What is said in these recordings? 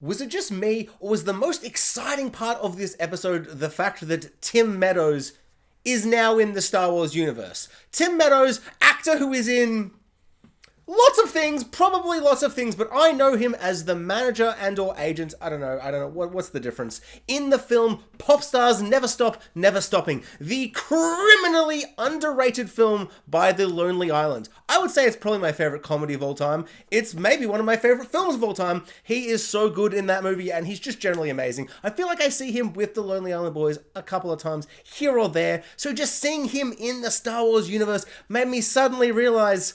Was it just me, or was the most exciting part of this episode the fact that Tim Meadows is now in the Star Wars universe? Tim Meadows, actor who is in lots of things, probably lots of things, but I know him as the manager and or agent, I don't know, what's the difference? In the film Pop Stars Never Stop, Never Stopping, the criminally underrated film by the Lonely Island. I would say it's probably my favorite comedy of all time. It's maybe one of my favorite films of all time. He is so good in that movie, and he's just generally amazing. I feel like I see him with the Lonely Island Boys a couple of times, here or there, so just seeing him in the Star Wars universe made me suddenly realize,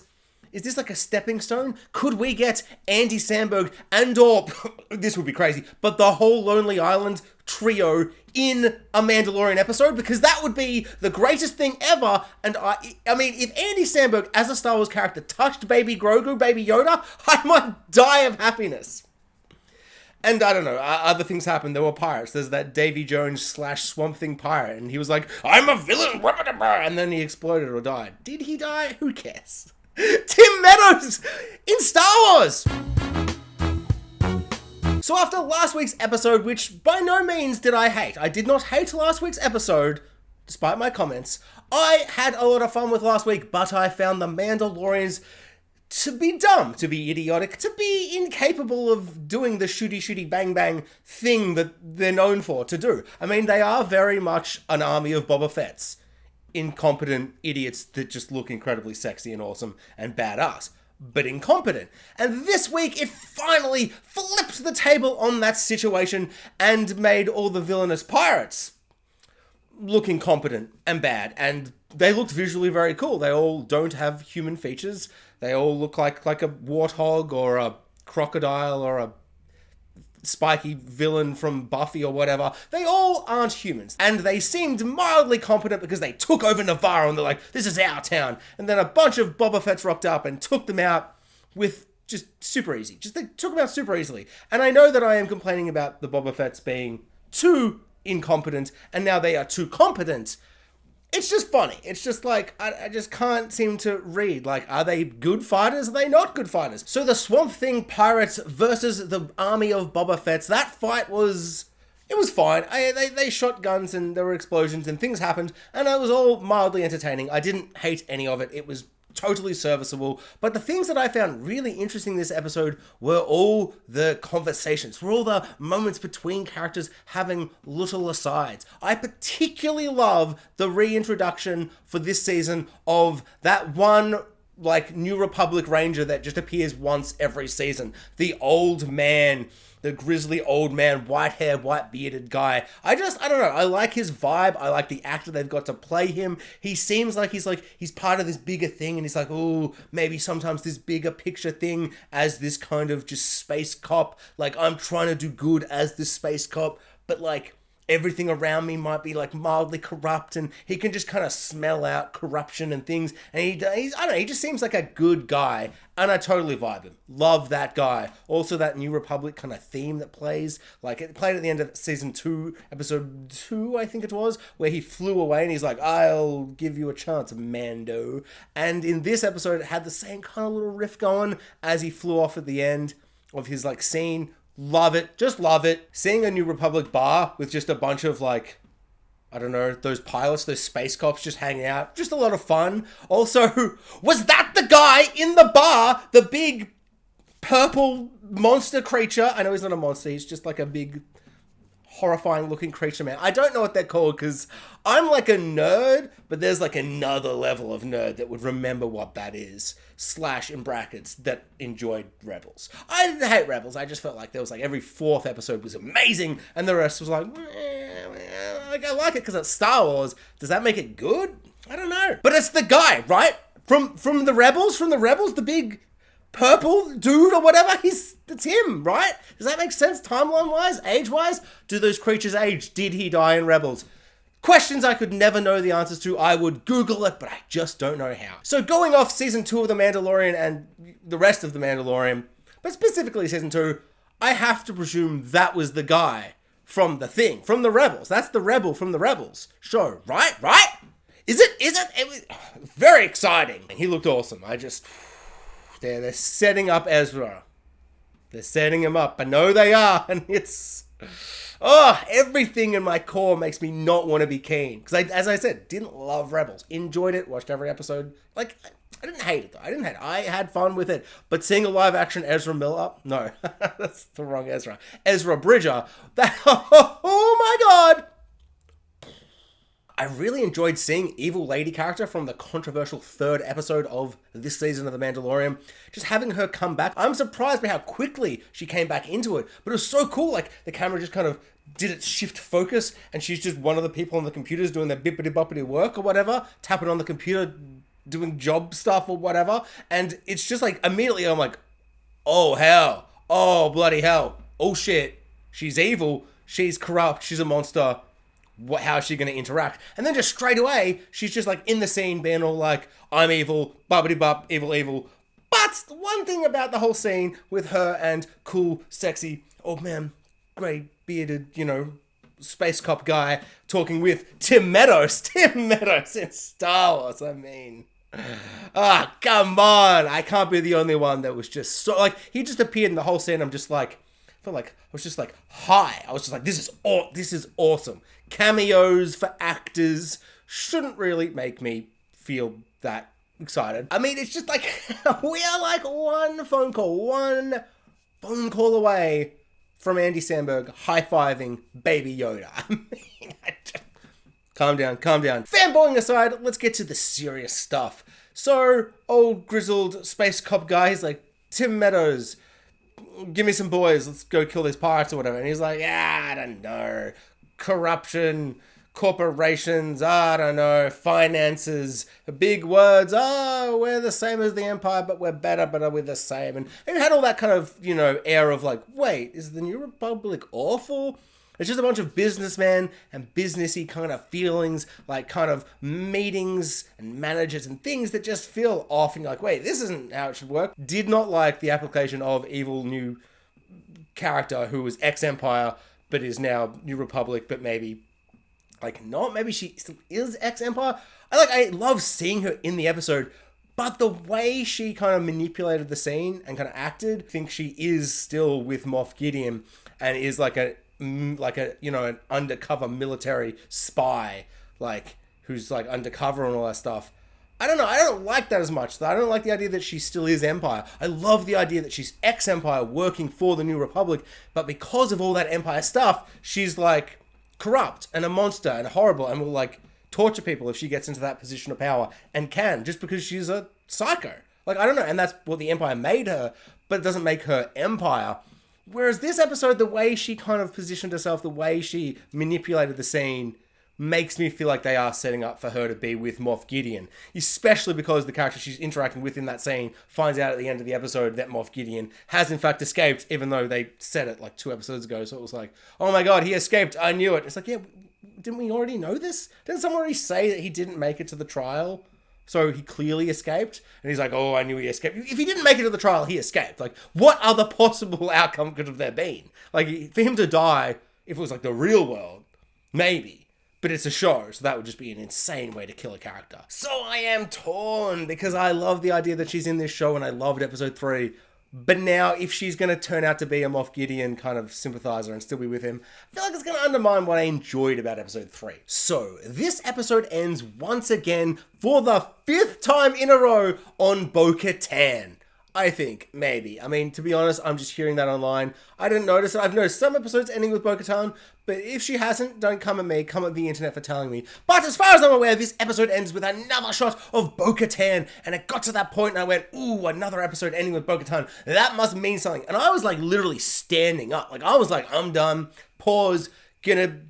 is this like a stepping stone? Could we get Andy Samberg and or, this would be crazy, but the whole Lonely Island trio in a Mandalorian episode? Because that would be the greatest thing ever. And I mean, if Andy Samberg as a Star Wars character touched Baby Grogu, Baby Yoda, I might die of happiness. And I don't know, other things happened. There were pirates. There's that Davy Jones / Swamp Thing pirate. And he was like, I'm a villain. And then he exploded or died. Did he die? Who cares? Tim Meadows in Star Wars! So after last week's episode, which by no means did I hate. I did not hate last week's episode, despite my comments. I had a lot of fun with last week, but I found the Mandalorians to be dumb, to be idiotic, to be incapable of doing the shooty bang bang thing that they're known for to do. I mean, they are very much an army of Boba Fetts. Incompetent idiots that just look incredibly sexy and awesome and badass, but incompetent. And this week, it finally flipped the table on that situation and made all the villainous pirates look incompetent and bad. And they looked visually very cool. They all don't have human features. They all look like a warthog or a crocodile or a spiky villain from Buffy or whatever. They all aren't humans. And they seemed mildly competent because they took over Navarro and they're like, this is our town. And then a bunch of Boba Fetts rocked up and took them out with just super easy. They took them out super easily. And I know that I am complaining about the Boba Fetts being too incompetent and now they are too competent. It's just funny. It's just like, I just can't seem to read. Like, are they good fighters? Are they not good fighters? So the Swamp Thing pirates versus the army of Boba Fetts, that fight was fine. They shot guns and there were explosions and things happened and it was all mildly entertaining. I didn't hate any of it. It was totally serviceable. But the things that I found really interesting this episode were all the conversations, were all the moments between characters having little asides. I particularly love the reintroduction for this season of that one like New Republic Ranger that just appears once every season. The old man, the grizzly old man, white hair, white bearded guy. I don't know. I like his vibe. I like the actor they've got to play him. He seems like he's part of this bigger thing and he's like, oh, maybe sometimes this bigger picture thing as this kind of just space cop. Like, I'm trying to do good as this space cop, but like, everything around me might be like mildly corrupt and he can just kind of smell out corruption and things. And I don't know, he just seems like a good guy and I totally vibe him. Love that guy. Also that New Republic kind of theme that plays, like it played at the end of season 2, episode 2, I think it was, where he flew away and he's like, I'll give you a chance, Mando. And in this episode, it had the same kind of little riff going as he flew off at the end of his like scene. Love it. Just love it. Seeing a New Republic bar with just a bunch of like, I don't know, those pilots, those space cops just hanging out. Just a lot of fun. Also, was that the guy in the bar? The big purple monster creature? I know he's not a monster. He's just like a big horrifying looking creature, man. I don't know what they're called because I'm like a nerd, but there's like another level of nerd that would remember what that is. / in brackets that enjoyed Rebels. I didn't hate Rebels. I just felt like there was like every 4th episode was amazing and the rest was like I like it because it's Star Wars. Does that make it good? I don't know. But it's the guy, right? From the Rebels, the big purple dude or whatever, it's him, right? Does that make sense timeline-wise, age-wise? Do those creatures age? Did he die in Rebels? Questions I could never know the answers to. I would Google it, but I just don't know how. So going off season 2 of The Mandalorian and the rest of The Mandalorian, but specifically season 2, I have to presume that was the guy from the thing, from the Rebels. That's the rebel from the Rebels show, right? Is it? It was very exciting. He looked awesome. They're setting up Ezra They're setting him up. I know they are. And it's... Oh, everything in my core makes me not want to be keen. Because, as I said, didn't love Rebels. Enjoyed it. Watched every episode. Like, I didn't hate it, though. I had fun with it. But seeing a live-action Ezra Miller... No, that's the wrong Ezra. Ezra Bridger. Oh, my God! I really enjoyed seeing Evil Lady character from the controversial 3rd episode of this season of The Mandalorian. Just having her come back. I'm surprised by how quickly she came back into it. But it was so cool. Like, the camera just kind of did its shift focus, and she's just one of the people on the computers doing their bippity-boppity work or whatever, tapping on the computer, doing job stuff or whatever. And it's just like, immediately I'm like, oh, hell. Oh, bloody hell. Oh, shit. She's evil. She's corrupt. She's a monster. How is she going to interact? And then just straight away, she's just like in the scene being all like, I'm evil, bubbity bop, evil, evil. But one thing about the whole scene with her and cool, sexy, old man, grey bearded, space cop guy talking with Tim Meadows. Tim Meadows in Star Wars, I mean. Come on. I can't be the only one that was just so, like, he just appeared in the whole scene. I'm just like, I felt like I was just like high. I was just like, this is awesome. Cameos for actors shouldn't really make me feel that excited. I mean, it's just like, we are like one phone call away from Andy Samberg high-fiving Baby Yoda. I mean, calm down. Fanboying aside, let's get to the serious stuff. So, old grizzled space cop guy, he's like, Tim Meadows, give me some boys, let's go kill these pirates or whatever. And he's like, I don't know. Corruption, corporations, I don't know, finances, big words, we're the same as the Empire, but we're better, but we're the same. And it had all that kind of, air of like, wait, is the New Republic awful? It's just a bunch of businessmen and businessy kind of feelings, like kind of meetings and managers and things that just feel off. And you're like, wait, this isn't how it should work. Did not like the application of evil new character who was ex-Empire, but is now New Republic, but maybe like not. Maybe she still is ex-Empire. I love seeing her in the episode, but the way she kind of manipulated the scene and kind of acted, I think she is still with Moff Gideon and is like an undercover military spy, like who's like undercover and all that stuff. I don't know. I don't like that as much. I don't like the idea that she still is Empire. I love the idea that she's ex-Empire working for the New Republic, but because of all that Empire stuff, she's like corrupt and a monster and horrible and will like torture people if she gets into that position of power and can, just because she's a psycho. Like, I don't know. And that's what the Empire made her, but it doesn't make her Empire. Whereas this episode, the way she kind of positioned herself, the way she manipulated the scene, makes me feel like they are setting up for her to be with Moff Gideon. Especially because the character she's interacting with in that scene finds out at the end of the episode that Moff Gideon has in fact escaped, even though they said it like 2 episodes ago. So it was like, oh my god, he escaped, I knew it. It's like, yeah, didn't we already know this? Didn't someone already say that he didn't make it to the trial? So he clearly escaped? And he's like, oh, I knew he escaped. If he didn't make it to the trial, he escaped. Like, what other possible outcome could have there been? Like, for him to die, if it was like the real world, maybe. But it's a show, so that would just be an insane way to kill a character. So I am torn, because I love the idea that she's in this show, and I loved episode 3. But now, if she's going to turn out to be a Moff Gideon kind of sympathizer and still be with him, I feel like it's going to undermine what I enjoyed about episode 3. So, this episode ends once again, for the 5th time in a row, on Bo-Katan. I think, maybe. I mean, to be honest, I'm just hearing that online. I didn't notice it. I've noticed some episodes ending with Bo-Katan, but if she hasn't, don't come at me. Come at the internet for telling me. But as far as I'm aware, this episode ends with another shot of Bo-Katan, and it got to that point and I went, ooh, another episode ending with Bo-Katan. That must mean something. And I was like literally standing up. Like, I was like, I'm done. Pause. Gonna,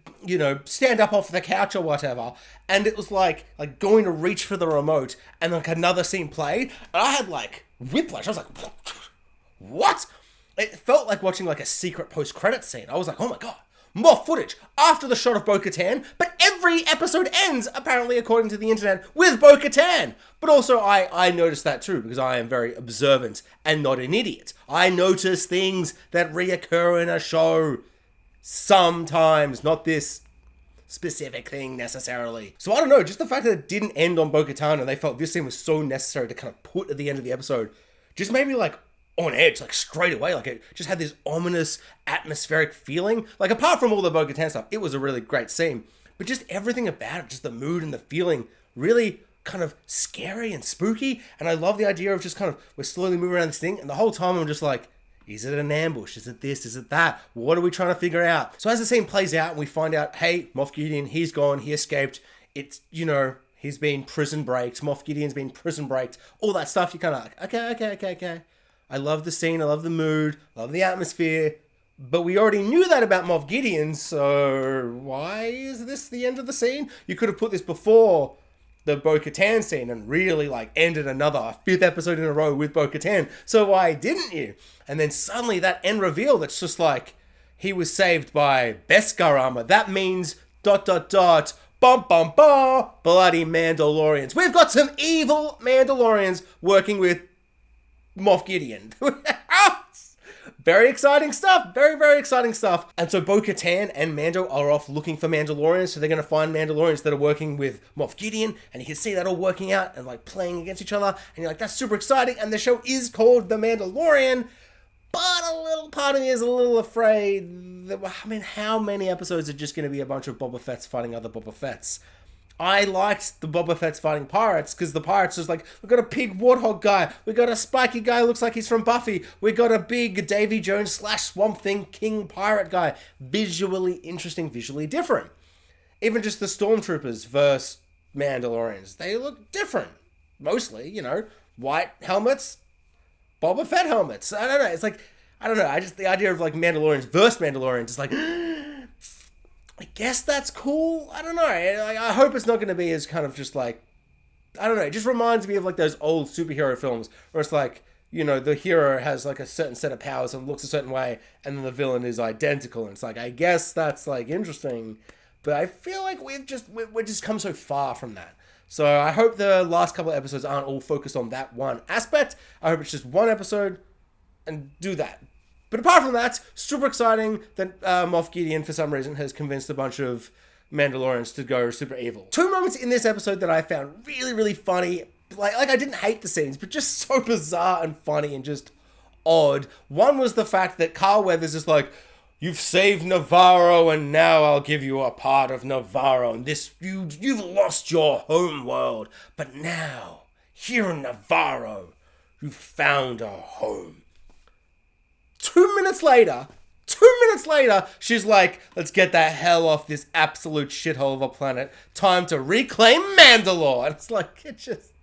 stand up off the couch or whatever. And it was like going to reach for the remote, and like another scene played, and I had like whiplash. I was like, what? It felt like watching like a secret post-credit scene. I was like, oh my god, more footage after the shot of Bo-Katan, but every episode ends, apparently according to the internet, with Bo-Katan. But also I noticed that too, because I am very observant and not an idiot. I notice things that reoccur in a show. Sometimes, not this specific thing necessarily. So I don't know, just the fact that it didn't end on Bo-Katan and they felt this scene was so necessary to kind of put at the end of the episode just made me like on edge, like straight away. Like it just had this ominous atmospheric feeling. Like apart from all the Bo-Katan stuff, it was a really great scene. But just everything about it, just the mood and the feeling, really kind of scary and spooky. And I love the idea of just kind of, we're slowly moving around this thing, and the whole time I'm just like, is it an ambush? Is it this? Is it that? What are we trying to figure out? So as the scene plays out and we find out, hey, Moff Gideon, he's gone, he escaped. It's, you know, he's been prison breaked. Moff Gideon's been prison breaked. All that stuff, you're kind of like, okay. I love the scene, I love the mood, I love the atmosphere. But we already knew that about Moff Gideon, so why is this the end of the scene? You could have put this before the Bo-Katan scene and really like ended another 5th episode in a row with Bo-Katan. So why didn't you? And then suddenly that end reveal that's just like, he was saved by Beskar armor. That means ... bum bum bum, bloody Mandalorians. We've got some evil Mandalorians working with Moff Gideon. Very exciting stuff. Very, very exciting stuff. And so Bo-Katan and Mando are off looking for Mandalorians. So they're going to find Mandalorians that are working with Moff Gideon. And you can see that all working out and like playing against each other. And you're like, that's super exciting. And the show is called The Mandalorian. But a little part of me is a little afraid that, I mean, how many episodes are just going to be a bunch of Boba Fetts fighting other Boba Fetts? I liked the Boba Fett's fighting pirates because the pirates was like, we've got a pig warthog guy, we got a spiky guy who looks like he's from Buffy, we got a big Davy Jones / Swamp Thing king pirate guy. Visually interesting, visually different. Even just the stormtroopers versus Mandalorians, they look different. Mostly, you know, white helmets, Boba Fett helmets. I don't know, it's like, I don't know, I just, the idea of like Mandalorians versus Mandalorians is like, I guess that's cool. I don't know. I hope it's not going to be as kind of just like, I don't know. It just reminds me of like those old superhero films where it's like, you know, the hero has like a certain set of powers and looks a certain way, and then the villain is identical. And it's like, I guess that's like interesting, but I feel like we've just come so far from that. So I hope the last couple of episodes aren't all focused on that one aspect. I hope it's just one episode and do that. But apart from that, super exciting that Moff Gideon, for some reason, has convinced a bunch of Mandalorians to go super evil. 2 moments in this episode that I found really, really funny. Like I didn't hate the scenes, but just so bizarre and funny and just odd. One was the fact that Carl Weathers is like, you've saved Navarro and now I'll give you a part of Navarro. And this, you've lost your home world. But now, here in Navarro, you've found a home. 2 minutes later, she's like, let's get the hell off this absolute shithole of a planet. Time to reclaim Mandalore. And it's like, it just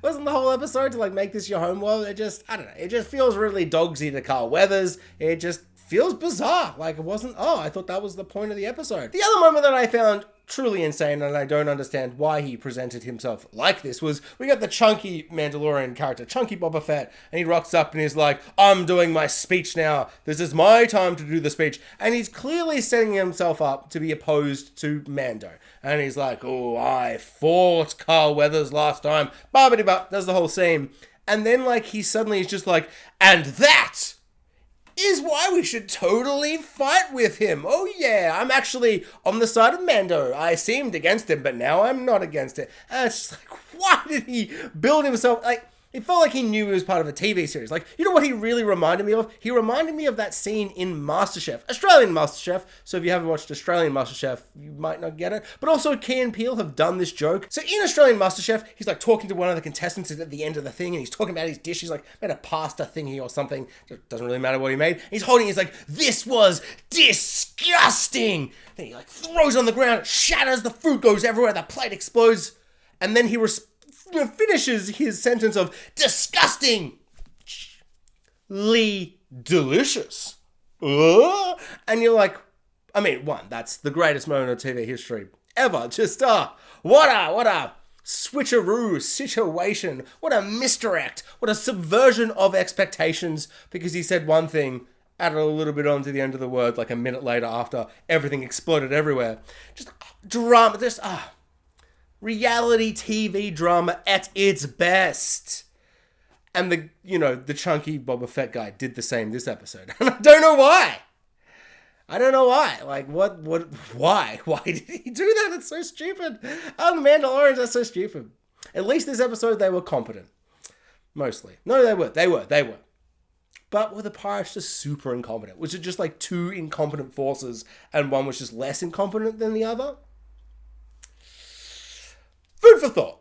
wasn't the whole episode to like make this your home world. It just, I don't know. It just feels really dogsy to Carl Weathers. It just feels bizarre. Like it wasn't, I thought that was the point of the episode. The other moment that I found truly insane, and I don't understand why he presented himself like this, was we got the chunky Mandalorian character, chunky Boba Fett, and he rocks up and he's like, I'm doing my speech now. This is my time to do the speech. And he's clearly setting himself up to be opposed to Mando. And he's like, oh, I fought Carl Weathers last time. Barbity-bop, does the whole scene. And then like he suddenly is just like, and that is why we should totally fight with him. Oh yeah, I'm actually on the side of Mando. I seemed against him, but now I'm not against it. And it's just like, why did he build himself? Like, it felt like he knew he was part of a TV series. Like, you know what he really reminded me of? He reminded me of that scene in MasterChef, Australian MasterChef. So if you haven't watched Australian MasterChef, you might not get it. But also Key and Peele have done this joke. So in Australian MasterChef, he's like talking to one of the contestants at the end of the thing, and he's talking about his dish. He's like, made a pasta thingy or something. It doesn't really matter what he made. He's holding, he's like, this was disgusting. Then he like throws it on the ground, shatters, the food goes everywhere, the plate explodes. And then he finishes his sentence of disgustingly delicious. And you're like, I mean, one, that's the greatest moment of TV history ever. Just, what a switcheroo situation. What a misdirect. What a subversion of expectations, because he said one thing, added a little bit onto the end of the word like a minute later after everything exploded everywhere. Just drama, just, reality TV drama at its best. And the chunky Boba Fett guy did the same this episode. And I don't know why. Like, why? Why did he do that? It's so stupid. The Mandalorians are so stupid. At least this episode, they were competent. Mostly. No, they were. But were the pirates just super incompetent? Was it just like two incompetent forces and one was just less incompetent than the other? Food for thought.